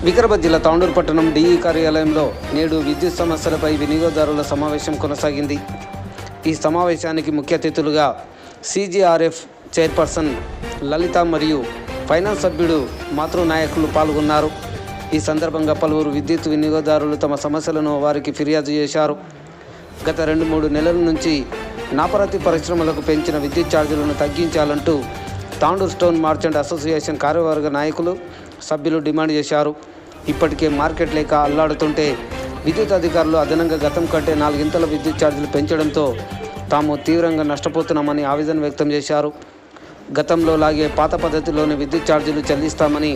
వికారాబాద్ జిల్లా తాండూరు పట్టణం డిఈ కార్యాలయంలో నేడు విద్యుత్ సమస్యలపై వినియోగదారుల సమావేశం కొనసాగింది. ఈ సమావేశానికి ముఖ్య అతిథులుగా సిజిఆర్ఎఫ్ చైర్పర్సన్ లలిత మరియు ఫైనాన్స్ సభ్యుడు మాతృనాయకులు పాల్గొన్నారు. ఈ సందర్భంగా పలువురు విద్యుత్ వినియోగదారులు తమ సమస్యలను వారికి ఫిర్యాదు చేశారు. గత 2-3 నెలల నుంచి నాపరాతి పరిశ్రమలకు పెంచిన విద్యుత్ ఛార్జీలను తగ్గించాలంటూ తాండూరు స్టోన్ మర్చెంట్ అసోసియేషన్ కార్యవర్గ నాయకులు సభ్యులు డిమాండ్ చేశారు. ఇప్పటికే మార్కెట్ లేక అల్లాడుతుంటే విద్యుత్ అధికారులు అదనంగా గతం కంటే 4 ఇంతల విద్యుత్ ఛార్జీలు పెంచడంతో తాము తీవ్రంగా నష్టపోతున్నామని ఆవేదన వ్యక్తం చేశారు. గతంలో లాగే పాత పద్ధతిలోనే విద్యుత్ ఛార్జీలు చెల్లిస్తామని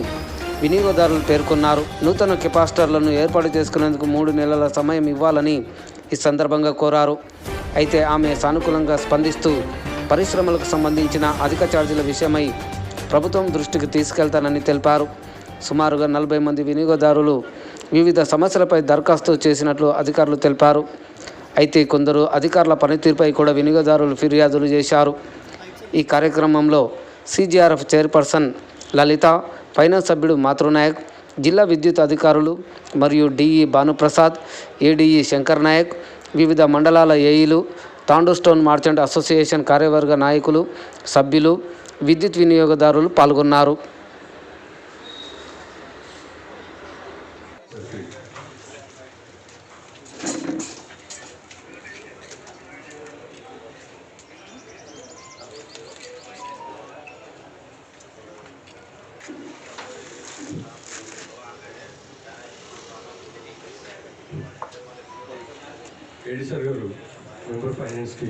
వినియోగదారులు పేర్కొన్నారు. నూతన కెపాసిటర్లను ఏర్పాటు చేసుకునేందుకు 3 నెలల సమయం ఇవ్వాలని ఈ సందర్భంగా కోరారు. అయితే ఆమె సానుకూలంగా స్పందిస్తూ పరిశ్రమలకు సంబంధించిన అధిక ఛార్జీల విషయమై ప్రభుత్వం దృష్టికి తీసుకెళ్తానని తెలిపారు. సుమారుగా 40 మంది వినియోగదారులు వివిధ సమస్యలపై దరఖాస్తు చేసినట్లు అధికారులు తెలిపారు. అయితే కొందరు అధికారుల పనితీరుపై కూడా వినియోగదారులు ఫిర్యాదులు చేశారు. ఈ కార్యక్రమంలో సిజిఆర్ఎఫ్ చైర్పర్సన్ లలిత, ఫైనాన్స్ సభ్యుడు మాతృనాయక్, జిల్లా విద్యుత్ అధికారులు మరియు డిఈ భానుప్రసాద్, ఏడీఈ శంకర్ నాయక్, వివిధ మండలాల ఏఈలు, తాండూరు స్టోన్ మర్చెంట్ అసోసియేషన్ కార్యవర్గ నాయకులు, సభ్యులు, విద్యుత్ వినియోగదారులు పాల్గొన్నారు. ఏడి సార్ గారు మెంబర్ ఫైనాన్స్కి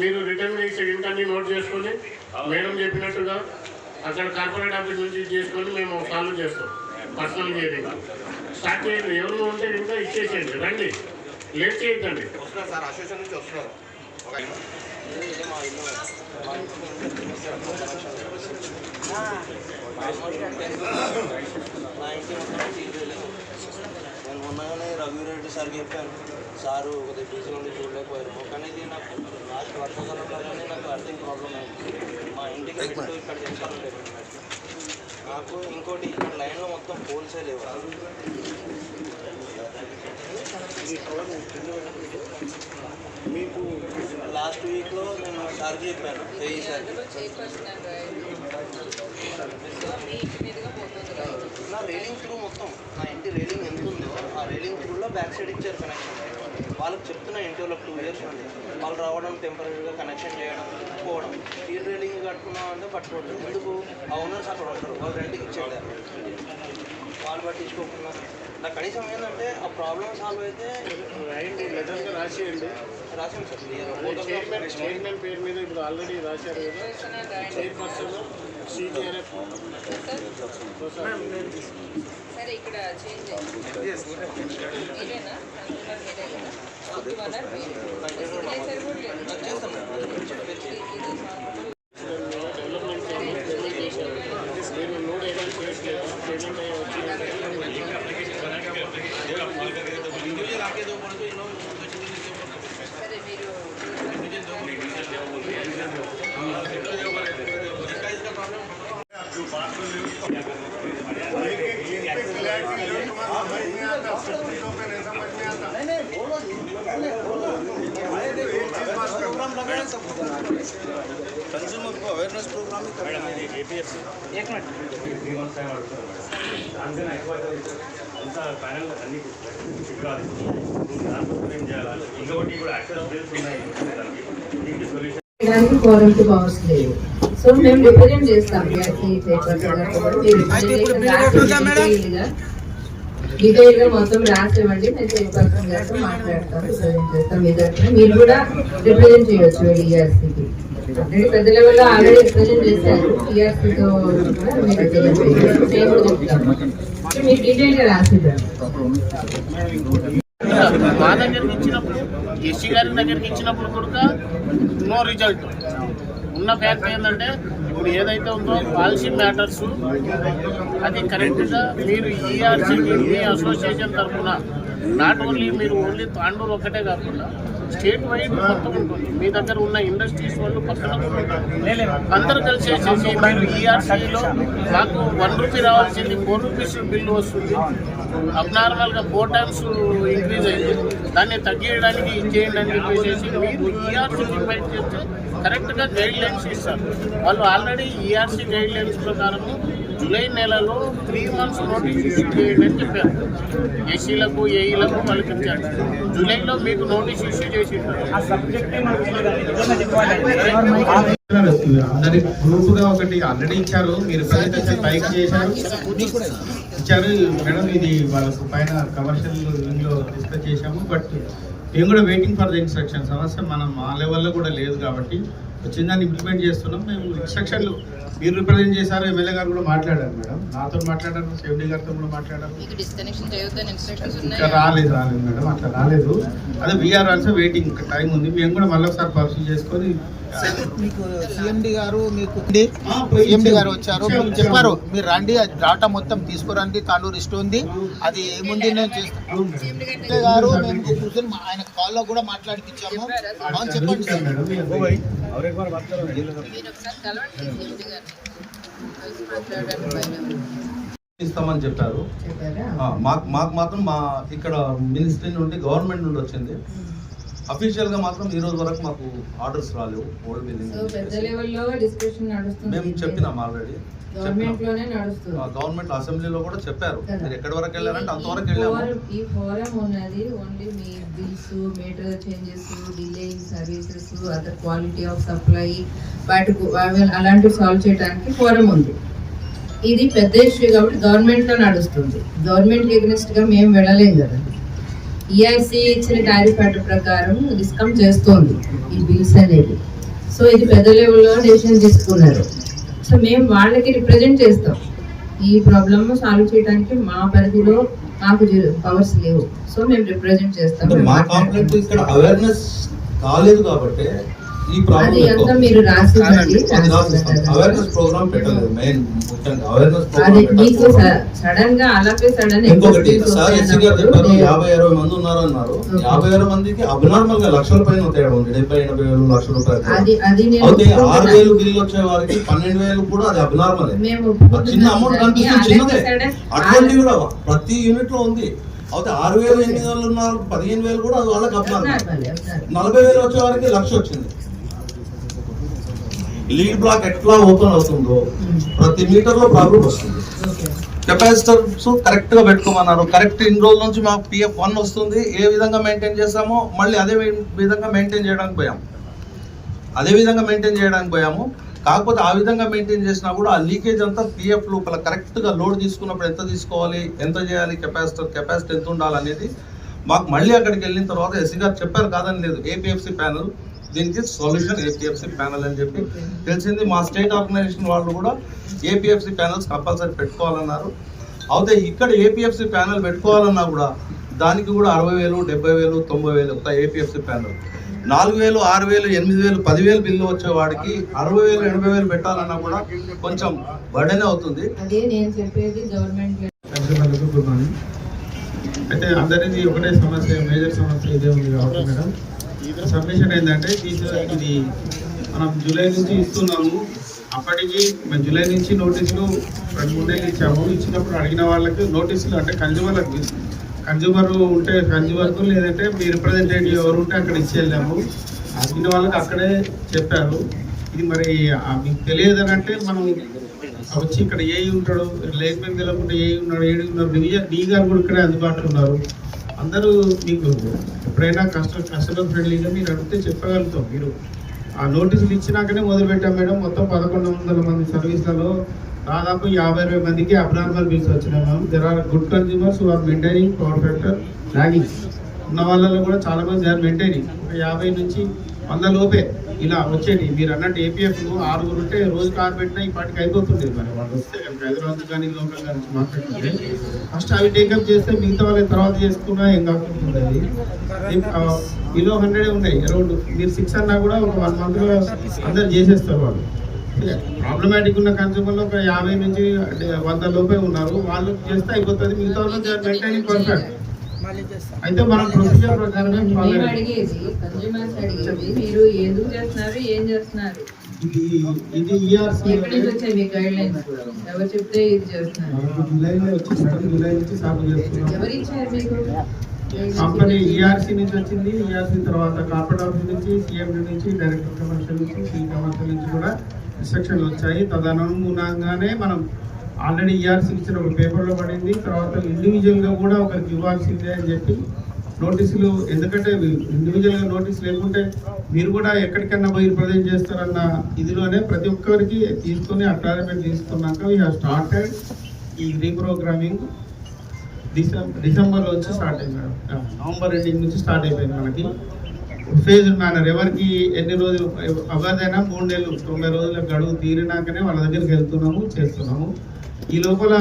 మీరు రిటర్న్ అన్ని నోట్ చేసుకొని మేడం చెప్పినట్టుగా అక్కడ కార్పొరేట్ ఆఫీస్ నుంచి చేసుకొని మేము సాల్వ్ చేస్తాం. పర్సనల్ ఏదైనా స్టార్ట్ చేయండి. ఎవరు ఉంటే ఇంకా ఇచ్చేసేయండి. రండి, లేట్ చేయొద్దండి. సార్ అసోసియేషన్ నుంచి వస్తున్నారు. నేను మొన్నగానే రఘువీరెడ్డి సార్కి చెప్పాను. సారు కొద్దిగా బిజీ ఉండి చూడలేకపోయారు. కానీ ఇది నాకు లాస్ట్ వర్షాకాలంలోనే నాకు అర్థం ప్రాబ్లం అయింది. మా ఇంటికి ఇక్కడ తెచ్చుకోలేదు. నాకు ఇంకోటి ఇక్కడ లైన్లో మొత్తం పోల్సే లేవు. మీకు లాస్ట్ వీక్లో నేను సార్కి చెప్పాను. నా రైలింగ్ త్రూ మొత్తం నా ఇంటి రైలింగ్ ఎంత ఉందో ఆ రైలింగ్ త్రూలో బ్యాక్ సైడ్ ఇచ్చారు కనెక్షన్. వాళ్ళకి చెప్తున్నా ఇంటి వాళ్ళకి 2 ఇయర్స్ ఉంది. వాళ్ళు రావడం, టెంపరీగా కనెక్షన్ చేయడం, పోవడం. ఈ రైలింగ్ కట్టుకున్నాం అంటే పట్టుకోవడం ఎందుకు? ఆ ఓనర్స్ అక్కడ ఉంటారు, వాళ్ళు రెంట్కి ఇచ్చేది. వాళ్ళు పట్టించుకోకుండా నాకు కనీసం ఏంటంటే ఆ ప్రాబ్లమ్ సాల్వ్ అయితే లెటర్గా రాసేయండి. రాసాను సార్. చైర్మన్ పేరు మీద ఇప్పుడు ఆల్రెడీ రాశారు కదా. చైర్పర్సన్ సిజిఆర్ఎఫ్ సరే ఇక్కడ చేంజ్ మీరేనా? మీరు నోట్ ఏదైనా చేయట్లేదు. పేమెంట్ సరే మీరు कंज्यूमर को अवेयरनेस प्रोग्राम సో మేము రిప్రజెంట్ చేస్తాం. డీటెయిల్ గా మొత్తం రాసి ఇవ్వండి. నేను చైర్పర్సన్ గారితో మాట్లాడతాను, రిప్రజెంట్ చేస్తాం. మీ తరఫున మీరు కూడా రిప్రజెంట్ చేయవచ్చు. ఈఆర్సీకి ఆల్రెడీ పెద్ద లెవెల్లో ఆల్రెడీ రిప్రజెంట్ చేశారు. ఈఆర్సీతో కూడా మీరు రిప్రజెంట్ చేయవచ్చు. నేను కూడా చెప్తాను. మీరు డీటెయిల్ గా రాసి మా దగ్గరికి ఇచ్చినప్పుడు, ఎస్సీ గారి దగ్గరికి ఇచ్చినప్పుడు కూడా నో రిజల్ట్. ఉన్న ఫ్యాక్ట్ ఏంటంటే ఇప్పుడు ఏదైతే ఉందో పాలసీ మ్యాటర్స్ అది కరెక్ట్గా మీరు ఈఆర్సీకి మీ అసోసియేషన్ తరఫున నాట్ ఓన్లీ మీరు ఓన్లీ తాండూరు ఒకటే కాకుండా స్టేట్ వైడ్ మొత్తం ఉంటుంది. మీ దగ్గర ఉన్న ఇండస్ట్రీస్ వాళ్ళు పక్కన అందరూ కలిసి మీరు ఈఆర్సీలో మాకు ₹1 రావాల్సింది ₹4 బిల్లు వస్తుంది. అబ్నార్మల్గా 4 times ఇంక్రీజ్ అయింది. దాన్ని తగ్గించడానికి ఇచ్చేయండి అని చెప్పేసి మీరు ఈఆర్సీకి ఇన్వైట్ చేస్తే కరెక్ట్గా గైడ్ లైన్స్ ఇస్తారు. వాళ్ళు ఆల్రెడీ ఈఆర్సీ గైడ్ లైన్స్ ప్రకారము జూలై నెలలో 3 months నోటీస్ ఇష్యూ చేయండి అని చెప్పారు. ఎస్సీలకు ఏఈలకు వాళ్ళకి ఇచ్చారు. జూలైలో మీకు నోటీస్ ఇష్యూ చేసి అందరి గ్రూప్ గా ఒకటి ఆల్రెడీ ఇచ్చారు. మీరు ప్రెజెంటేషన్ పైకి చేశారు ఇచ్చారు మేడం. ఇది వాళ్ళకు పైన కమర్షియల్ లో డిస్కస్ చేశాము. బట్ మేము కూడా వెయిటింగ్ ఫర్ ద ఇన్స్ట్రక్షన్. సమస్య మనం మా లెవెల్లో కూడా లేదు కాబట్టి వచ్చిందాన్ని ఇంప్లిమెంట్ చేస్తున్నాం. మేము ఇన్స్ట్రక్షన్లు మీరు రిప్రజెంట్ చేశారు. ఎమ్మెల్యే గారు కూడా మాట్లాడారు మేడం, నాతో మాట్లాడారు, సేఫ్టీ గారితో కూడా మాట్లాడారు. ఇంకా రాలేదు మేడం, అట్లా రాలేదు. అదే వీఆర్ ఆల్సో వెయిటింగ్, టైం ఉంది. మేము కూడా మళ్ళీ ఒకసారి పరిశీలి చేసుకొని మీకు సిఎండి గారు వచ్చారు, మీకు చెప్పారు మీరు రండి, డాటా మొత్తం తీసుకురండి, తాండూరు లిస్ట్ ఉంది, అది ఏముంది నేను చేస్తాను గారు. మేము కూర్చొని ఆయన కాల్లో కూడా మాట్లాడిపించాము. అవును చెప్పండి సార్. ఇస్తామని చెప్పారు. మాకు మాత్రం మా ఇక్కడ మినిస్ట్రీ నుండి గవర్నమెంట్ నుండి వచ్చింది. అఫీషియల్ గా మాత్రం ఈ రోజు వరకు మాకు ఆర్డర్స్ రాలేవు. ఓల్డ్ బిల్డింగ్ మేము చెప్పినాం ఆల్రెడీ. గవర్నమెంట్ అసెంబ్లీలో కూడా చెప్పారు. మీరు ఎక్కడి వరకు వెళ్ళారంటే అంతవరకు వెళ్ళాము. ఈ ఫోరం ఉన్నది ఓన్లీ మీ bills, meter changes, delaying services, other quality of supply వాటికి అలాంటివి సాల్వ్ చేయడానికి ఫోరం ఉంది. ఇది పెద్ద ఇష్యూ కాబట్టి గవర్నమెంట్ లో నడుస్తుంది. గవర్నమెంట్ ఎగ్నెస్ట్ గా మేము వెళ్ళలేం కదా. ఈఆర్సీ ఇచ్చిన టారిఫ్ ప్యాటర్ ప్రకారం డిస్కమ్ చేస్తోంది ఈ బిల్స్ అనేది. సో ఇది పెద్ద లెవెల్లో డెసిషన్ తీసుకున్నారు. సో మేము వాళ్ళకి రిప్రజెంట్ చేస్తాం. ఈ ప్రాబ్లమ్ సాల్వ్ చేయడానికి మా పరిధిలో మాకు పవర్స్ లేవు. సో మేము రిప్రజెంట్ చేస్తాం. మా కాంప్లెక్స్ ఇక్కడ అవేర్నెస్ కాలేదు కాబట్టి ఈ అది అంతా మీరు రాసి అవేర్నెస్ ప్రోగ్రామ్ పెట్టలేదు. మెయిన్ ముఖ్యంగా అవేర్నెస్ అది మీకు సడన్ గా అలాగే సడన్ ఇంకొకటి సార్ ఎస్సీ గారు చెప్పారు 50-60 మంది ఉన్నారు అన్నారు. 50,000 మందికి అబ్నార్మల్ గా లక్షల పైన తేడా ఉంది. 70,000-80,000 లక్షల రూపాయలు అయితే 6,000 బిల్లు వచ్చే వారికి 12,000 కూడా అది అబ్నార్మల్. చిన్న అమౌంట్ కనిపిస్తుంది, చిన్నదే. అటువంటి కూడా ప్రతి యూనిట్ లో ఉంది. అయితే 6,000 8,000 ఉన్నారు, 15,000 కూడా అది వాళ్ళకి అబ్నార్మల్. 40,000 వచ్చే వారికి 1,00,000 వచ్చింది. లీడ్ బ్లాక్ ఎట్లా ఓపెన్ అవుతుందో ప్రతి మీటర్ లో ప్రాబ్లం వస్తుంది. కెపాసిటర్స్ కరెక్ట్ గా పెట్టుకోమన్నారు. కరెక్ట్ ఇన్ని రోజుల నుంచి మాకు PF1 వస్తుంది. ఏ విధంగా మెయింటైన్ చేస్తామో మళ్ళీ అదే విధంగా మెయింటైన్ చేయడానికి పోయాము. కాకపోతే ఆ విధంగా మెయింటైన్ చేసినా కూడా ఆ లీకేజ్ అంతా PF లోపల కరెక్ట్ గా లోడ్ తీసుకున్నప్పుడు ఎంత తీసుకోవాలి, ఎంత చేయాలి, కెపాసిటీ ఎంత ఉండాలి అనేది మాకు మళ్ళీ అక్కడికి వెళ్ళిన తర్వాత ఎస్సీ గారు చెప్పారు, కాదని లేదు. APFC ప్యానల్ దీనికి సొల్యూషన్ APFC ప్యానల్ అని చెప్పి తెలిసింది. మా స్టేట్ ఆర్గనైజేషన్ వాళ్ళు కూడా APFC ప్యానల్స్ కంపల్సరీ పెట్టుకోవాలన్నారు. అయితే ఇక్కడ APFC ప్యానల్ పెట్టుకోవాలన్నా కూడా దానికి కూడా 60,000, 70,000, 90,000 ఒక APFC ప్యానల్. 4,000, 6,000, 8,000, 10,000 బిల్లు వచ్చే వాడికి 60,000, 80,000 పెట్టాలన్నా కూడా కొంచెం బర్డెన్ అవుతుంది. అదే నేను చెప్పేది గవర్నమెంట్. అయితే అందరిది ఒకటే సమస్య, మేజర్ సమస్య ఇదే ఉంది కాబట్టి మేడం సబ్మిషన్ ఏంటంటే ఇది మనం జూలై నుంచి ఇస్తున్నాము. అప్పటికి మేము జూలై నుంచి నోటీసులు 2-3 నెలలు ఇచ్చాము. ఇచ్చినప్పుడు అడిగిన వాళ్ళకి నోటీసులు అంటే కన్జ్యూమర్ ఉంటే కన్జ్యూమర్కు, లేదంటే మీ రిప్రజెంటేటివ్ ఎవరు ఉంటే అక్కడ ఇచ్చి వెళ్ళాము. అడిగిన వాళ్ళకి అక్కడే చెప్పారు. ఇది మరి మీకు తెలియదని అంటే మనం వచ్చి ఇక్కడ ఏఈ ఉంటాడు, లేకపోతే తెలియకుండా ఏఈ ఉన్నాడు, ఏడి ఉన్నారు, డీ గారు కూడా ఇక్కడే అందుబాటులో ఉన్నారు. అందరూ మీకు ఎప్పుడైనా కస్టమర్ ఫ్రెండ్లీగా మీరు అడిగితే చెప్పగలుగుతాం. మీరు ఆ నోటీసులు ఇచ్చినాకనే మొదలుపెట్టాం మేడం. మొత్తం 1,100 మంది సర్వీస్లలో దాదాపు 50-60 మందికి అబ్నార్మల్ బిల్స్ వచ్చినాయి ma'am. There are good consumers who are maintaining power factor lagging ఉన్న వాళ్ళలో కూడా చాలా మంది దే ఆర్ మెయింటైనింగ్. ఒక 50 నుంచి 100 లోపే ఇలా వచ్చేది. మీరు అన్నట్టు APF 6 ఉంటే రోజుకి 6 పెట్టినా ఈ పాటికి అయిపోతుంది. మరి వాళ్ళు వస్తే హైదరాబాద్ కానీ లోకల్ కానీ మాట్లాడుతుంటే ఫస్ట్ అవి టేకప్ చేస్తే మిగతా వాళ్ళకి తర్వాత చేసుకున్నా ఏం కాకుండా. అది బిలో 100 ఉన్నాయి అరౌండ్. మీరు 6 అన్నా కూడా ఒక 1 monthలో అందరు చేసేస్తారు వాళ్ళు. ప్రాబ్లమాటిక్ ఉన్న కన్స్యూమర్లో ఒక 50 నుంచి 100 లోపే ఉన్నారు. వాళ్ళు చేస్తే అయిపోతుంది. మిగతా వాళ్ళు మెయింటైనింగ్ పర్ఫెక్ట్. అయితే మనం ప్రొసీజర్ ప్రకారమే మేము అడిగేది కన్స్యూమర్స్ అడిగేది మీరు ఎందుకు చేస్తున్నారు, ఏం చేస్తున్నారు, ఇది ఈఆర్సీ ఎక్కడి నుంచి వచ్చాయి మీ గైడ్ లైన్స్, ఎవరు చెప్తే ఇది చేస్తున్నారు, జూలైలో వచ్చేసారు. జూలై నుంచి సాగు చేస్తున్నాం. ఎవరు ఇచ్చారు మీకు? కంపెనీ ఈఆర్సీ నుంచి వచ్చింది. ఈఆర్సీ తర్వాత కార్పొరేట్ ఆఫీస్ నుంచి, సిఎండి నుంచి, డైరెక్టర్ కమర్షియల్ నుంచి, సి కమర్షియల్ నుంచి కూడా ఇన్స్ట్రక్షన్లు వచ్చాయి. తదనుగుణంగానే మనం ఆల్రెడీ ఈఆర్సీ ఇచ్చిన ఒక పేపర్లో పడింది. తర్వాత ఇండివిజువల్గా కూడా ఒకరికి ఇవ్వాల్సిందే అని చెప్పి నోటీసులు, ఎందుకంటే ఇండివిజువల్గా నోటీస్ లేకుంటే మీరు కూడా ఎక్కడికన్నా పోయి రిప్రజెంట్ చేస్తారన్న ఇదిలోనే ప్రతి ఒక్కరికి తీసుకొని అక్నాలెడ్జ్మెంట్ తీసుకున్నాక వీ హ్యావ్ స్టార్టెడ్ ఈ రీప్రోగ్రామింగ్. డిసెంబర్లో వచ్చి స్టార్ట్ అయింది మేడం. నవంబర్ ఎండింగ్ నుంచి స్టార్ట్ అయిపోయింది మనకి ఫేజ్ మేనర్. ఎవరికి ఎన్ని రోజులు అవగాదైనా 3 నెలలు 90 రోజుల గడువు తీరినాకనే వాళ్ళ దగ్గరికి వెళ్తున్నాము, చేస్తున్నాము. ఈ లోపల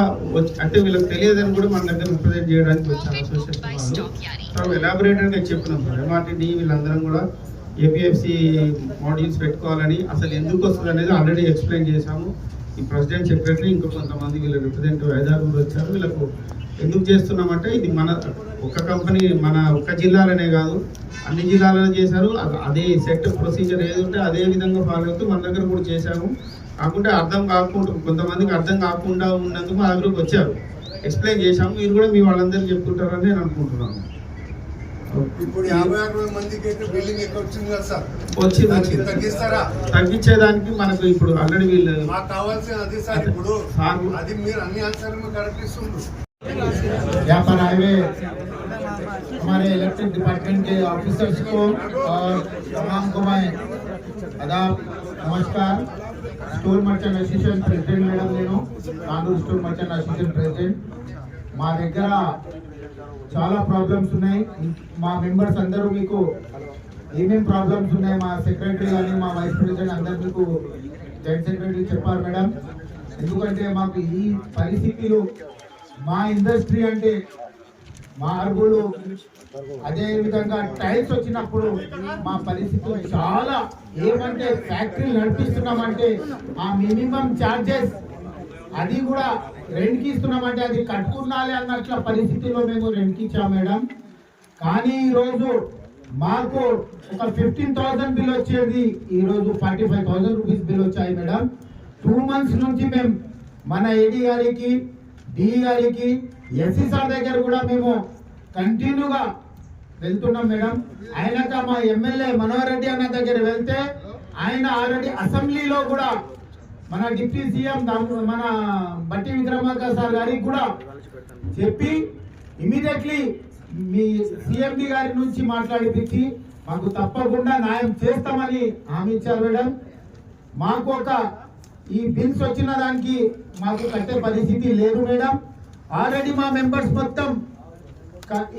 అంటే వీళ్ళకి తెలియదని కూడా మన దగ్గర రిప్రజెంట్ చేయడానికి వచ్చాను అసోసియేషన్ వాళ్ళు. ఎలాబొరేటర్గా చెప్పినాం సార్. ఎంఆర్టీడీ వీళ్ళందరం కూడా ఏపీఎఫ్సి మాడ్యూల్స్ పెట్టుకోవాలని, అసలు ఎందుకు వస్తుంది అనేది ఆల్రెడీ ఎక్స్ప్లెయిన్ చేశాము. ఈ ప్రెసిడెంట్ సెక్రటరీ ఇంకా కొంతమంది వీళ్ళ రిప్రజెంటేటివ్ 5-6 వచ్చారు. వీళ్ళకు ఎందుకు చేస్తున్నామంటే ఇది మన ఒక కంపెనీ మన ఒక్క జిల్లాలోనే కాదు అన్ని జిల్లాలలో చేశారు. అదే సెట్ ప్రొసీజర్ ఏది ఉంటే అదే విధంగా ఫాలో అవుతూ మన దగ్గర కూడా చేశాము. కాకుంటే అర్థం కాకుండా కొంతమందికి అర్థం కాకుండా ఉన్నందుకు మా దగ్గరకు వచ్చారు, ఎక్స్ప్లెయిన్ చేశాము. మీరు కూడా మీ వాళ్ళందరికీ చెప్పుకుంటారని నేను అనుకుంటున్నాను. ఇప్పుడు 56 మందికి అయితే బిల్డింగ్ ఎక్కువ వచ్చింది కదా సార్, వచ్చింది. తగ్గిస్తారా? తగ్గించేదానికి మనకు ఇప్పుడు ఆల్రెడీ వీళ్ళు మాకు కావాల్సిన అది సార్. ఇప్పుడు అది మీరు అన్ని ఆన్సర్ కరెక్ట్ ఇస్తుండ్రు. यहाँ पर आए हुए हमारे इलेक्ट्रिक डिपार्टमेंट के ऑफिसर्स को और तमाम को मैं आदाब नमस्कार. स्टोर मर्चेंट एसोसिएशन प्रेसिडेंट మేడం, నేను Nagur store merchant association president. మా దగ్గర చాలా ప్రాబ్లమ్స్ ఉన్నాయి. మా మెంబర్స్ అందరూ మీకు ఏమేమి ప్రాబ్లమ్స్ ఉన్నాయి మా సెక్రటరీ కానీ మా వైస్ ప్రెసిడెంట్ అందరు మీకు జాయింట్ సెక్రటరీ చెప్పారు మేడం. ఎందుకంటే మాకు ఈ పరిస్థితులు మా ఇండస్ట్రీ అంటే మార్బులు అదే విధంగా టైల్స్ వచ్చినప్పుడు మా పరిస్థితులు చాలా ఏమంటే ఫ్యాక్టరీలు నడిపిస్తున్నామంటే ఆ మినిమం ఛార్జెస్ అది కూడా రెంట్కి ఇస్తున్నామంటే అది కట్టుకున్నాలి అన్నట్ల పరిస్థితిలో మేము రెంట్కి ఇచ్చాం మేడం. కానీ ఈరోజు మాకు ఒక 15,000 బిల్ వచ్చేది, ఈరోజు 45,000 రూపీస్ బిల్ వచ్చాయి మేడం. 2 months నుంచి మేము మన ఏడీ గారికి, డిఈ గారికి, ఎస్సీ సార్ దగ్గర కూడా మేము కంటిన్యూగా వెళ్తున్నాం మేడం. ఆయనక మా ఎమ్మెల్యే మనోహర్ రెడ్డి అన్న దగ్గర వెళ్తే ఆయన ఆల్రెడీ అసెంబ్లీలో కూడా మన డిప్యూటీ సీఎం మన బట్టి విక్రమార్క సార్ గారికి కూడా చెప్పి ఇమీడియట్లీ మీ సిఎండి గారి నుంచి మాట్లాడిపించి మాకు తప్పకుండా న్యాయం చేస్తామని హామీ ఇచ్చారు మేడం. మాకు ఒక ఈ బిల్స్ వచ్చిన దానికి మాకు కట్టే పరిస్థితి లేదు మేడం. ఆల్రెడీ మా మెంబర్స్ మొత్తం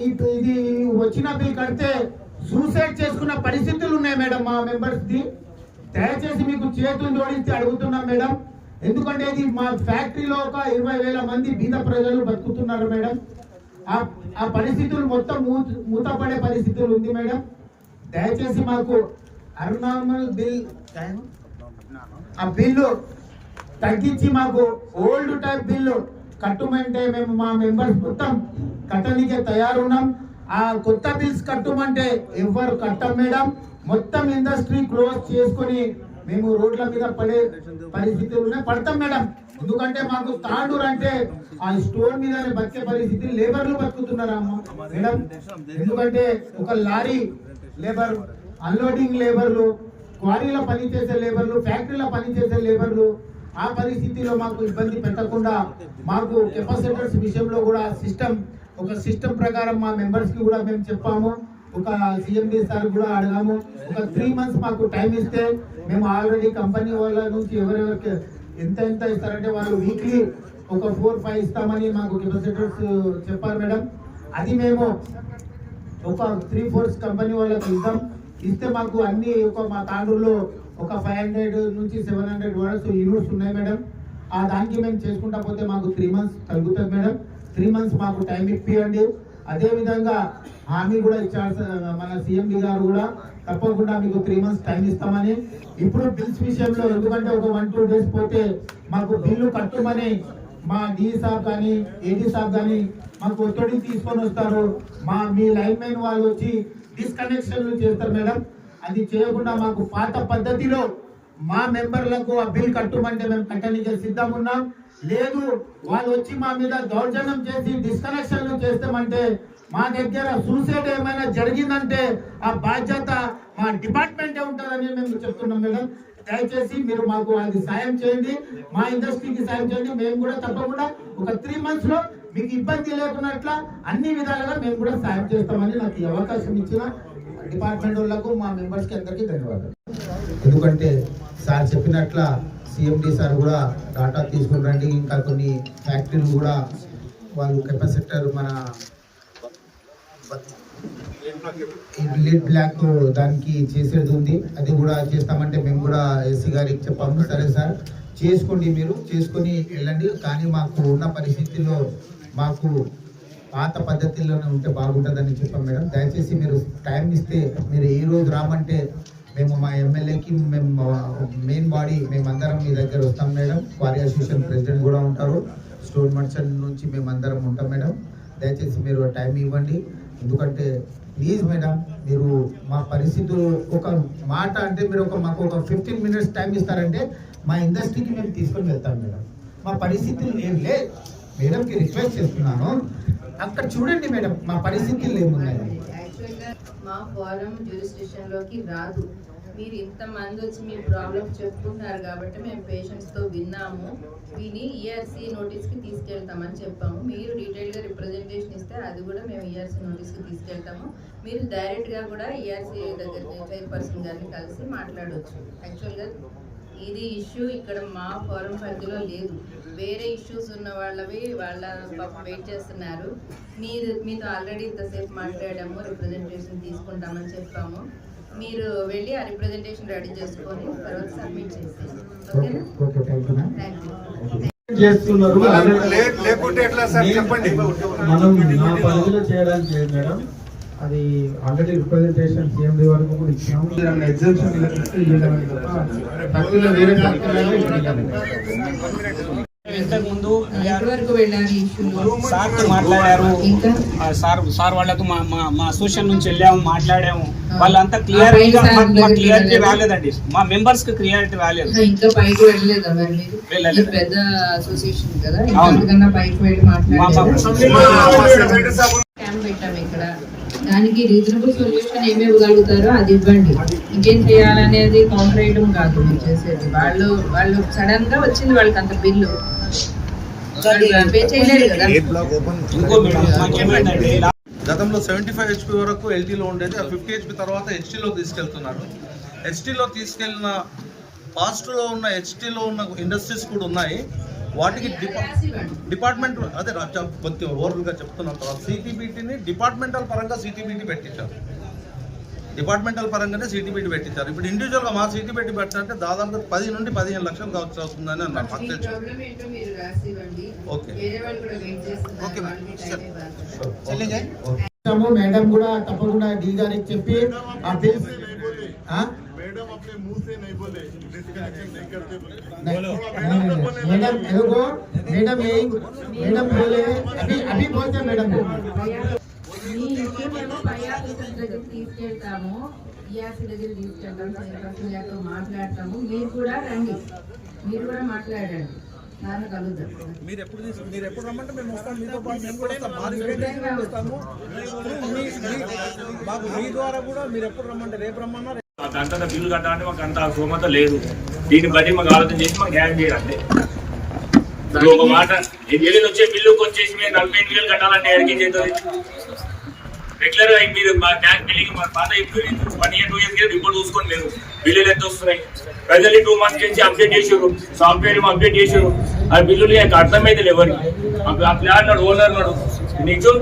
ఇది వచ్చిన బిల్ కడితే సూసైడ్ చేసుకున్న పరిస్థితులు ఉన్నాయి మేడం మా మెంబర్స్ది. దయచేసి మీకు చేతులు జోడించి అడుగుతున్నాం మేడం. ఎందుకంటే ఇది మా ఫ్యాక్టరీలో ఒక 20,000 మంది బీద ప్రజలు బతుకుతున్నారు మేడం. ఆ పరిస్థితులు మొత్తం మూతపడే పరిస్థితులు ఉంది మేడం. దయచేసి మాకు అర్నార్మల్ బిల్ ఆ బిల్లు తగ్గించి మాకు ఓల్డ్ టైప్ బిల్లు కట్టుమంటే మేము మా మెంబర్స్ మొత్తం కట్టడానికే తయారున్నాం. ఆ కొత్త బిల్స్ కట్టుమంటే ఎవరు కట్టం మేడం. మొత్తం ఇండస్ట్రీ క్లోజ్ చేసుకొని మేము రోడ్ల మీద పడే పరిస్థితులు పడతాం మేడం. ఎందుకంటే మాకు తాండూరు అంటే ఆ స్టోర్ మీదనే బతికే పరిస్థితి, లేబర్లు బతుకుతున్నారా మేడం. ఎందుకంటే ఒక లారీ లేబర్, అన్లోడింగ్ లేబర్లు, క్వారీలో పనిచేసే లేబర్లు, ఫ్యాక్టరీలో పనిచేసే లేబర్లు, ఆ పరిస్థితిలో మాకు ఇబ్బంది పెట్టకుండా మాకు కెపాసిటర్స్ విషయంలో కూడా ఒక సిస్టమ్ ప్రకారం మా మెంబర్స్కి కూడా మేము చెప్పాము. ఒక సిఎండి సార్ కూడా అడిగాము. ఒక 3 months మాకు టైం ఇస్తే మేము ఆల్రెడీ కంపెనీ వాళ్ళ నుంచి ఎవరెవరికి ఎంత ఇస్తారంటే వాళ్ళు వీక్లీ ఒక 4-5 ఇస్తామని మాకు కెపాసిటర్స్ చెప్పారు మేడం. అది మేము ఒక 3-4 కంపెనీ వాళ్ళకి ఇస్తే మాకు అన్ని మా తాండూరులో ఒక 500 నుంచి 700 వరకు యూనిట్స్ ఉన్నాయి మేడం. దానికి మేము చేసుకుంటా పోతే మాకు 3 months కలుగుతుంది మేడం. 3 months మాకు టైం ఇప్పియండి. అదే విధంగా హామీ కూడా ఇచ్చారు మన సిఎండి గారు కూడా, తప్పకుండా మీకు 3 months టైం ఇస్తామని. ఇప్పుడు బిల్స్ విషయంలో ఎందుకంటే ఒక 1-2 days పోతే మాకు బిల్లు కట్టుమని మా డి సాబ్ కానీ ఏడీ సాబ్ కానీ మాకు ఒత్తిడి తీసుకొని వస్తారు. మీ లైన్ మ్యాన్ వాళ్ళు వచ్చి డిస్కనెక్షన్లు చేస్తారు మేడం. అది చేయకుండా మాకు పాత పద్ధతిలో మా మెంబర్లకు ఆ బిల్ కట్టుమంటే మేము కట్టడానికి సిద్ధం ఉన్నాం. లేదు వాళ్ళు వచ్చి మా మీద దౌర్జన్యం చేసి డిస్కనెక్షన్లు చేస్తామంటే మా దగ్గర సూసైడ్ ఏమైనా జరిగిందంటే ఆ బాధ్యత మా డిపార్ట్మెంటే ఉంటుందని మేము చెప్తున్నాం మేడం. దయచేసి మీరు మాకు అది సాయం చేయండి, మా ఇండస్ట్రీకి సాయం చేయండి. మేము కూడా తప్పకుండా ఒక 3 months లో మీకు ఇబ్బంది లేకున్నట్ల అన్ని విధాలుగా మేము కూడా సాయం చేస్తామని నాకు ఈ అవకాశం ఇచ్చిన డిపార్ట్మెంట్ వాళ్ళకు మా మెంబర్స్కి అందరికీ ధన్యవాదాలు. ఎందుకంటే సార్ చెప్పినట్ల సిఎండి సార్ కూడా డాటా తీసుకుని రండి. ఇంకా కొన్ని ఫ్యాక్టరీలు కూడా వాళ్ళు కెపాసిటర్ మన లీడ్ బ్లాక్ దానికి చేసేది ఉంది, అది కూడా చేస్తామంటే మేము కూడా ఎస్సీ గారికి చెప్పాము. సరే సార్ చేసుకోండి, మీరు చేసుకొని వెళ్ళండి, కానీ మాకు ఉన్న పరిస్థితుల్లో మాకు పాత పద్ధతిలోనే ఉంటే బాగుంటుందని చెప్పాం మేడం. దయచేసి మీరు టైం ఇస్తే మీరు ఏ రోజు రామంటే మేము మా ఎమ్మెల్యేకి మేము మెయిన్ బాడీ మేమందరం మీ దగ్గర వస్తాం మేడం. క్వారీ అసోసియేషన్ ప్రెసిడెంట్ కూడా ఉంటారు, స్టోన్ మర్చెంట్ నుంచి మేమందరం ఉంటాం మేడం. దయచేసి మీరు టైం ఇవ్వండి, ఎందుకంటే ప్లీజ్ మేడం మీరు మా పరిస్థితులు ఒక మాట అంటే మీరు మాకు ఒక 15 minutes టైం ఇస్తారంటే మా ఇండస్ట్రీకి మేము తీసుకొని వెళ్తాం మేడం. మా పరిస్థితులు ఏం లే మేడంకి రిక్వెస్ట్ చేస్తున్నాను, అక్కడ చూడండి మేడం మా పరిస్థితులు ఏమున్నాయి. యాక్చువల్గా మా ఫోరం జ్యూరిస్డిక్షన్లోకి రాదు. మీరు ఇంతమంది వచ్చి మీ ప్రాబ్లమ్స్ చెప్పుకుంటున్నారు కాబట్టి మేము పేషెంట్స్తో విన్నాము, విని ఈఆర్సీ నోటీస్కి తీసుకెళ్తామని చెప్పాము. మీరు డీటెయిల్గా రిప్రజెంటేషన్ ఇస్తే అది కూడా మేము ఈఆర్సీ నోటీస్కి తీసుకెళ్తాము. మీరు డైరెక్ట్గా కూడా ఈఆర్సీ దగ్గరికి చైర్పర్సన్ గారిని కలిసి మాట్లాడవచ్చు. యాక్చువల్గా ఇది ఇష్యూ ఇక్కడ మా ఫోరం పరిధిలో లేదు, వేరే ఇష్యూస్ ఉన్న వాళ్ళవి వాళ్ళ వెయిట్ చేస్తున్నారు. మీతో ఆల్రెడీ ఇంతసేపు మాట్లాడాము, రిప్రజెంటేషన్ తీసుకుంటామని చెప్పాము. మీరు వెళ్ళి ఆ రిప్రజెంటేషన్ రెడీ చేసుకొని తర్వాత సబ్మిట్ చేసేసి ఓకేనా? Thank you. చేస్తున్నారు లేకుంటే ఎట్లా సార్ చెప్పండి. మనం నా పరిధిలో చేయడానికి లేదు మేడం, అది ఆల్రెడీ రిప్రజెంటేషన్ సిఎండి వరకు కూడా ఇచ్చాము. ఎగ్జామ్షన్ ఇంతకు ముందు ఎంతవరకు వెళ్ళారు ఈ ఇష్యూలో? సార్తో మాట్లాడారు, సార్ వాళ్ళతో మా అసోసియేషన్ నుంచి వెళ్ళాము, మాట్లాడాము. వాళ్ళంతా క్లియారిటీ రాలేదండి, మా మెంబర్స్ కి క్లియారిటీ రాలేదు. ఇంకా పైకి వెళ్ళలేదా మరి మీరు? వెళ్ళలేదు. పెద్ద అసోసియేషన్ కదా, ఇంతకన్నా పైకి వెళ్ళి మాట్లాడారు. క్యాంప్ పెట్టాము ఇక్కడ, దానికి రీజనబుల్ సొల్యూషన్ ఏమి ఇవ్వగలుగుతారో అది ఇవ్వండి. ఇంకేం చేయాలనేది కౌంటర్ వేయడం కాదు మీరు చేసేది. వాళ్ళు సడన్ గా వచ్చింది వాళ్ళకి అంత బిల్లు పే చేయలేరు కదా. గతంలో 75 HP వరకు ఎల్టీలో ఉండేది, ఆ 50 HP తర్వాత హెచ్టీలో తీసుకెళ్తున్నారు. హెచ్టీలో తీసుకెళ్ళిన పాజిటివ్లో ఉన్న హెచ్టీలో ఉన్న ఇండస్ట్రీస్ కూడా ఉన్నాయి. వాటికి డిపార్ట్మెంట్ అదే కొంచెం ఓవరాల్గా చెప్తున్నాం. తర్వాత సిటీబీటీని డిపార్ట్మెంటల్ పరంగా సిటీబీటీ పెట్టించారు, డిపార్ట్మెంటల్ పరంగానే సిటీబీటీ పెట్టించారు. ఇప్పుడు ఇండివిజువల్గా మా సిటీబీటీ పెట్టాలంటే దాదాపు 10 నుండి 15 లక్షలు కావచ్చు అవుతుందని అన్నారు. మాకు తెలుసు. ఓకే మేడం కూడా తప్పకుండా డి గారికి చెప్పి ఆ బిల్స్ मैडम अपने मुंह से नहीं बोले डिस्कनेक्शन नहीं करते बोले। मैडम देखो मैडम यही मैडम बोले अभी बोलते मैडम మీ ఇంట్లో మేము పై ఆఫీసర్ దగ్గర తీసుకెళ్తాము, ఈఆర్సీ దగ్గర తీసుకెళ్తాము, చైర్పర్సన్లతో మాట్లాడతాము. మీరు కూడా రండి, మీరు కూడా మాట్లాడండి, నాన్న కలుద్దాం. మీరు ఎప్పుడు రమ్మంటే మేము వస్తాం, మీతో పాటు మేము కూడా వస్తాం. మా రిప్రజెంటేషన్ ఇస్తాము, మాకు మీ ద్వారా కూడా మీరు ఎప్పుడు రమ్మంటే రేపు రమ్మన్నా అంతా బిల్లు కట్టాలంటే మాకు అంత స్తోమత లేదు. దీన్ని బట్టి మాకు ఆలోచన చేసి మాకు న్యాయం చేయాలంటే ఒక మాట ఏళ్ళు వచ్చే బిల్లుకి వచ్చేసి మేము 45,000 కట్టాలంటే ఎవరికి చేస్తుంది? రెగ్యులర్ గా మీరు మా ట్యాంక్ బిల్లింగ్ మా పాత 1 year 2 years రిపోర్ట్ చూసుకోండి. మీరు బిల్లులు ఎంత వస్తున్నాయి? ప్రజలు 2 months నుంచి అప్డేట్ చేసారు, సాఫ్ట్వేర్ అప్డేట్ చేసారు. ఆ బిల్లులు అర్థమైతే ఎవరికి? ఆ ప్లాన్ నాడు ఓనర్ నాడు నిజం,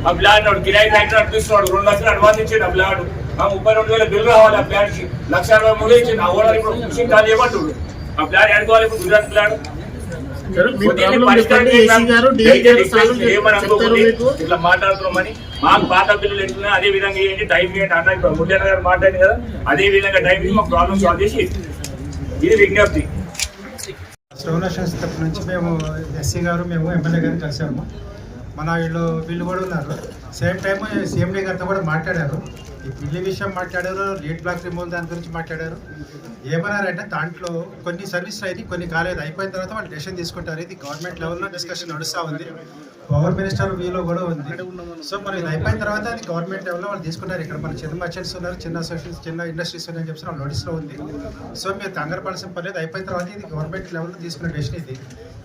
ఆ ప్లాన్ నాడు కిరాయి ఫ్యాక్టరీ నడిపిస్తున్నాడు, 2 లక్షలు అడ్వాన్స్ ఇచ్చాడు. ఆ ప్లాన్ 32,000 బిల్లు రావాలి. ఆ ప్లాన్ కి 1,63,000 ఇచ్చింది. ఆ ఓనర్ ఇప్పుడు మిషన్ ఖాళీ ఇవ్వట్టు ఆ ప్లాన్ ఆడుకోవాలి. ఇప్పుడు గుజరాత్ ప్లాన్ మీ ప్రాబ్లం చెప్పండి, ఏసీ గారు డిఐ గారు సాల్వ్ చెప్తారు మీకు. ఇట్లా మాట్లాడుతున్నామని మాకు పాత బిల్లులు ఎట్లా అదే విధంగా ఏంటి టైం ఏంటి అన్న ఇప్పుడు మురళీధర్ గారు మాట్లాడింది కదా అదే విధంగా టైం మాకు ప్రాబ్లమ్ సాల్వ్ చేసి ఇది విజ్ఞప్తి. స్టోనేషన్స్ తరఫు నుంచి మేము ఎస్సీ గారు మేము ఎమ్మెల్యే గారిని కలిసాము. మన వీళ్ళు కూడా ఉన్నారు. సేమ్ టైం సీఎండీ గారితో కూడా మాట్లాడారు. ఈ బిల్లు విషయం మాట్లాడారు, రేట్ బ్లాక్ రిమూవల్ దాని గురించి మాట్లాడారు. ఏమన్నారంటే దాంట్లో కొన్ని సర్వీసులు అయితే కొన్ని కాలేదు, అయిపోయిన తర్వాత వాళ్ళు డెసిషన్ తీసుకుంటారు. ఇది గవర్నమెంట్ లెవెల్లో డిస్కషన్ నడుస్తూ ఉంది, పవర్ మినిస్టర్ వీలో కూడా ఉంది. సో మరి ఇది అయిపోయిన తర్వాత అది గవర్నమెంట్ లెవెల్లో వాళ్ళు తీసుకుంటారు. ఇక్కడ మన చిన్న మర్చెంట్స్ ఉన్నారు, చిన్న అసోసియేషన్స్, చిన్న ఇండస్ట్రీస్ ఉన్నాయని చెప్పి వాళ్ళ నోటీస్లో ఉంది. సో మీరు కంగారుపడాల్సిన పర్లేదు, అయిపోయిన తర్వాత ఇది గవర్నమెంట్ లెవెల్లో తీసుకునే డెసిషన్ ఇది.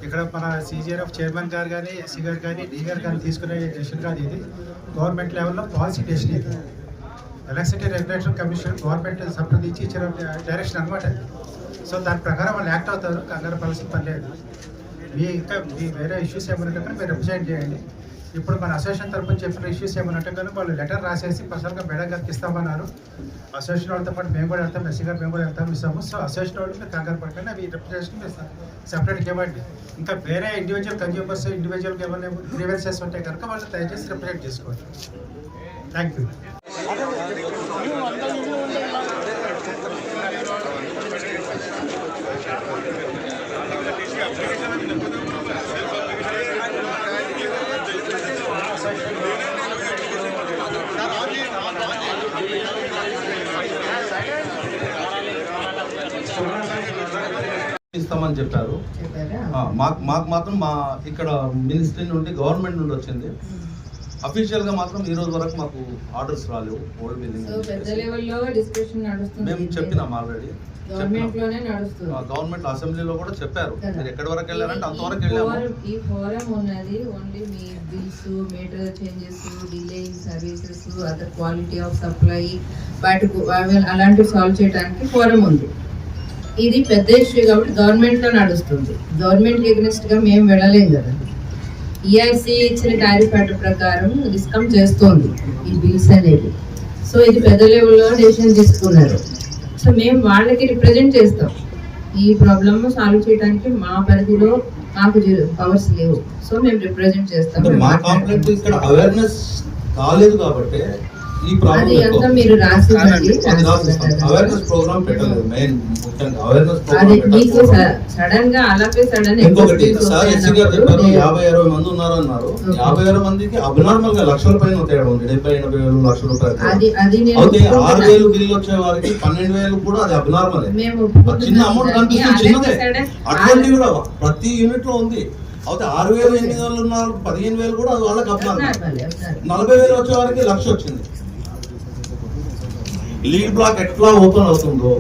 ఇక్కడ మన CGRF చైర్మన్ గారు కానీ, ఎస్సీ గారు కానీ, డీ గారు కానీ తీసుకునే డెసిషన్ కాదు, ఇది గవర్నమెంట్ లెవెల్లో పాలసీ డెసిషన్. ఇది ఎలక్ట్రిసిటీ రెగ్యులేషన్ కమిషన్ గవర్నమెంట్ సంప్రదించి ఇచ్చిన డైరెక్షన్ అనమాట. సో దాని ప్రకారం వాళ్ళు యాక్ట్ అవుతారు, కంగారు పడాల్సిన పని లేదు. ఇంకా మీ వేరే ఇష్యూస్ ఏమైనా కానీ మీరు రిప్రజెంట్ చేయండి. ఇప్పుడు మన అసోసియేషన్ తరఫున చెప్పిన ఇష్యూస్ ఏమైనా కానీ వాళ్ళు లెటర్ రాసేసి పర్సనల్గా మేడం గారికి ఇస్తామన్నారు. అసోసియేషన్ వాళ్ళతో పాటు మేము కూడా వెళ్తాం, ఎస్సీ గారు మేము కూడా వెళ్తాం, ఇస్తాము. సో అసోసియేషన్ వాళ్ళు మీరు కంగారు పడకండి, అవి రిప్రజెంటేషన్ ఇస్తాం సెపరేట్గా ఇవ్వండి. ఇంకా వేరే ఇండివిజువల్ కన్జ్యూమర్స్ ఇండివిజువల్గా ఏమైనా గ్రీవెన్సెస్ ఉంటే కనుక వాళ్ళు దయచేసి రిప్రజెంట్ చేసుకోండి. Thank you. ఇస్తామని చెప్పారు. మాకు మాత్రం మా ఇక్కడ మినిస్ట్రీ నుండి గవర్నమెంట్ నుండి వచ్చింది. అఫీషియల్ గా మాత్రం ఈ రోజు వరకు మాకు ఆర్డర్స్ రాలేవు. ఓల్డ్ బిల్డింగ్ మేము చెప్పినాం ఆల్రెడీ, గవర్నమెంట్ అసెంబ్లీలో కూడా చెప్పారు. మీరు ఎక్కడి వరకు వెళ్ళారంటే అంతవరకు వెళ్ళాము. ఈ ఫోరం ఉన్నది ఓన్లీ మీ bills, meter changes, delay services, other quality of supply వాటికి అలాంటివి సాల్వ్ చేయడానికి ఫోరం ఉంది. ఇది పెద్ద ఇష్యూ కాబట్టి గవర్నమెంట్ లో నడుస్తుంది. గవర్నమెంట్ ఎగ్నెస్ట్ గా మేము వెళ్ళలేం కదా. ఈఆర్సీ ఇచ్చిన టారిఫ్ ప్యాటర్ ప్రకారం డిస్కమ్ చేస్తోంది ఈ బిల్స్ అనేది. సో ఇది పెద్ద లెవెల్లో డెసిషన్ తీసుకున్నారు. సో మేము వాళ్ళకి రిప్రజెంట్ చేస్తాం. ఈ ప్రాబ్లమ్ సాల్వ్ చేయడానికి మా పరిధిలో మాకు పవర్స్ లేవు. సో మేము రిప్రజెంట్ చేస్తాం. మా కాంప్లైంట్ ఇక్కడ అవేర్నెస్ కాలేదు కాబట్టి ఈ అది అంతా మీరు రాసి అవేర్నెస్ ప్రోగ్రామ్ పెట్టలేదు. మెయిన్ ముఖ్యంగా అవేర్నెస్ అది మీకు సడన్ గా అలాగే సడన్ ఇంకొకటి సార్ ఎస్సీ గారు చెప్పారు 50-60 మంది ఉన్నారు అన్నారు. 50-60 మందికి అబ్నార్మల్ గా లక్షల పైన తేడా ఉంది. 70-80 వేలు లక్ష రూపాయలు అయితే 6,000 బిల్లు వచ్చే వారికి 12,000 కూడా అది అబ్నార్మల్. చిన్న అమౌంట్ కనిపిస్తుంది, చిన్నదే. అటువంటి కూడా ప్రతి యూనిట్ లో ఉంది. అయితే 6,000-8,000 ఉన్నారు, 15,000 కూడా అది వాళ్ళకి అబ్నార్మల్. 40,000 వచ్చే వారికి 1,00,000 వచ్చింది. లీడ్ బ్లాక్ ఎట్లా ఓపెన్ అవుతుందో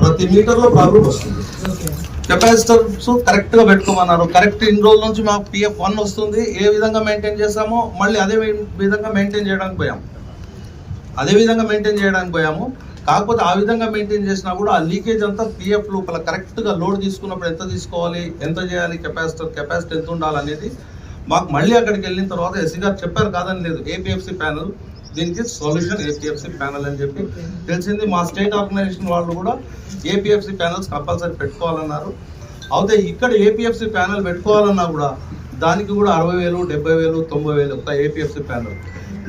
ప్రతి మీటర్ లో ప్రాబ్లం వస్తుంది. కెపాసిటర్స్ కరెక్ట్ గా పెట్టుకోమన్నారు. కరెక్ట్ ఇన్ని రోజుల నుంచి మాకు PF1 వస్తుంది. ఏ విధంగా మెయింటైన్ చేసామో మళ్ళీ అదే విధంగా మెయింటైన్ చేయడానికి పోయాము. కాకపోతే ఆ విధంగా మెయింటైన్ చేసినా కూడా ఆ లీకేజ్ అంతా PF లోపల కరెక్ట్ గా లోడ్ తీసుకున్నప్పుడు ఎంత తీసుకోవాలి, ఎంత చేయాలి, కెపాసిటీ ఎంత ఉండాలి అనేది మాకు మళ్ళీ అక్కడికి వెళ్ళిన తర్వాత ఎస్సీ గారు చెప్పారు, కాదని లేదు. APFC ప్యానల్ దీనికి సొల్యూషన్ APFC ప్యానల్ అని చెప్పి తెలిసింది. మా స్టేట్ ఆర్గనైజేషన్ వాళ్ళు కూడా APFC ప్యానల్స్ కంపల్సరీ పెట్టుకోవాలన్నారు. అయితే ఇక్కడ APFC ప్యానల్ పెట్టుకోవాలన్నా కూడా దానికి కూడా 60,000, 70,000, 90,000 ఒక APFC ప్యానల్.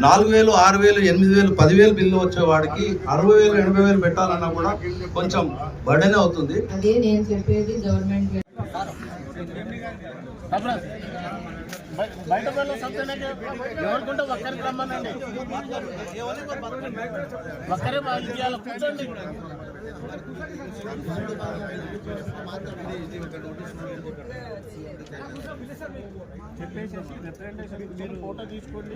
4,000, 6,000, 8,000, 10,000 బిల్లు వచ్చే వాడికి 60,000, 80,000 పెట్టాలన్నా కూడా కొంచెం బర్డెన్ అవుతుంది. అదే నేను చెప్పేది గవర్నమెంట్ బయట ఎవరికుంటే ఒక్కరికి రమ్మనండి, ఒక్కరే వాళ్ళు కూర్చోండి. చెప్పేసేసి రిప్రజెంటేషన్ మీరు ఫోటో తీసుకోండి.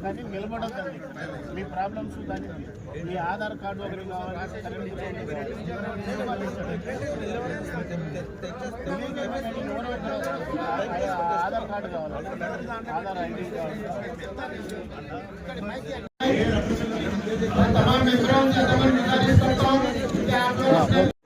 కానీ నిలబడద్దండి. మీ ప్రాబ్లమ్స్ దాన్ని మీ ఆధార్ కార్డు ఒకటి కావాలి, ఆధార్ కార్డు కావాలి, ఆధార్ ID కావాలి. तमाम मेंबरों से गुजारिश करता हूं कि आप लोग